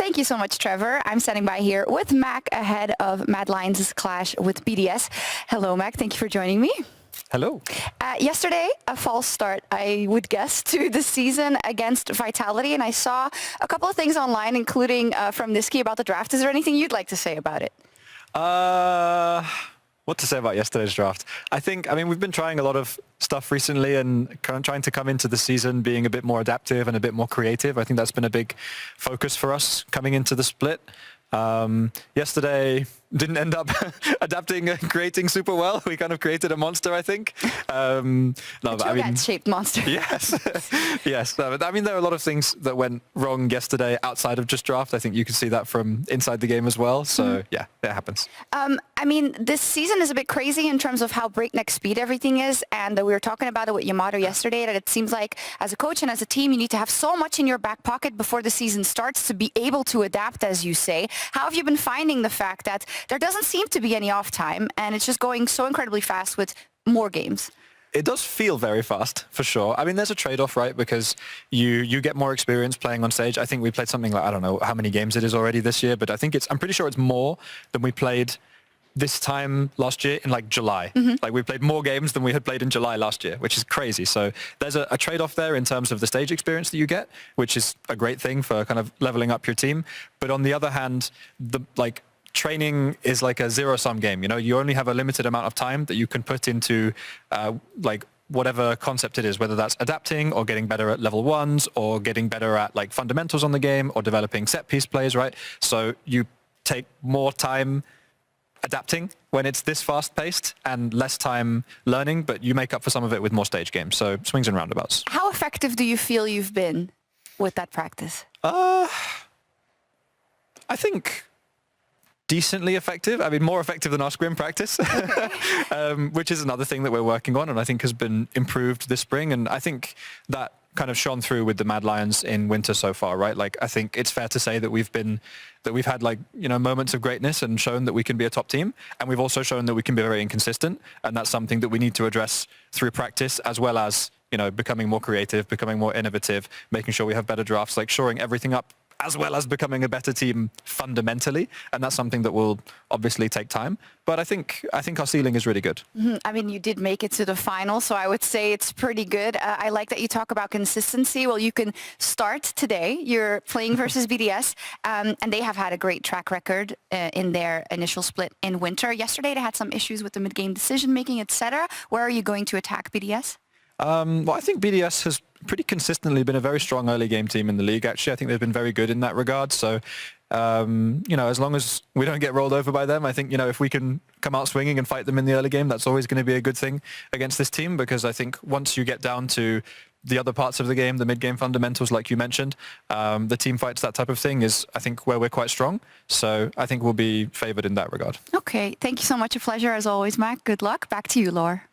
Thank you so much, Trevor. I'm standing by here with Mac ahead of Mad Lions' clash with BDS. Hello, Mac. Thank you for joining me. Hello. Yesterday, a false start, I would guess, to the season against Vitality, and I saw a couple of things online, including from Niski about the draft. Is there anything you'd like to say about it? What to say about yesterday's draft? I mean, we've been trying a lot of stuff recently and kind of trying to come into the season being a bit more adaptive and a bit more creative. I think that's been a big focus for us coming into the split. Yesterday didn't end up adapting and creating super well. We kind of created a monster, I think. No, but I mean, shaped monster. Yes, yes. No, I mean, there are a lot of things that went wrong yesterday outside of just draft. I think you can see that from inside the game as well. So yeah, it happens. I mean, this season is a bit crazy in terms of how breakneck speed everything is, and we were talking about it with Yamato yesterday. That it seems like as a coach and as a team, you need to have so much in your back pocket before the season starts to be able to adapt, as you say. How have you been finding the fact that there doesn't seem to be any off time and it's just going so incredibly fast with more games? It does feel very fast, for sure. I mean, there's a trade-off, right? Because you get more experience playing on stage. I think we played something like, I don't know how many games it is already this year, but I think I'm pretty sure it's more than we played this time last year in like July. Like we played more games than we had played in July last year, which is crazy. So there's a trade-off there in terms of the stage experience that you get, which is a great thing for kind of leveling up your team. But on the other hand, training is like a zero-sum game. You know, you only have a limited amount of time that you can put into like whatever concept it is, whether that's adapting or getting better at level ones or getting better at like fundamentals on the game or developing set piece plays, right? So you take more time adapting when it's this fast-paced and less time learning, but you make up for some of it with more stage games. So swings and roundabouts. How effective do you feel you've been with that practice? I think decently effective. I mean, more effective than our scrim practice, which is another thing that we're working on and I think has been improved this spring. And I think that kind of shone through with the Mad Lions in winter so far, right? Like, I think it's fair to say that we've had like, you know, moments of greatness and shown that we can be a top team. And we've also shown that we can be very inconsistent. And that's something that we need to address through practice, as well as, you know, becoming more creative, becoming more innovative, making sure we have better drafts, like shoring everything up, as well as becoming a better team fundamentally. And that's something that will obviously take time. But I think our ceiling is really good. I mean, you did make it to the final, so I would say it's pretty good. I like that you talk about consistency. Well, you can start today. You're playing versus BDS, and they have had a great track record in their initial split in winter. Yesterday, they had some issues with the mid-game decision-making, etc. Where are you going to attack BDS? Well, I think BDS has pretty consistently been a very strong early game team in the league, actually. I think they've been very good in that regard. So, you know, as long as we don't get rolled over by them, I think, you know, if we can come out swinging and fight them in the early game, that's always going to be a good thing against this team, because I think once you get down to the other parts of the game, the mid-game fundamentals, like you mentioned, the team fights, that type of thing is, I think, where we're quite strong. So I think we'll be favored in that regard. Okay. Thank you so much. A pleasure as always, Mac. Good luck. Back to you, Laura.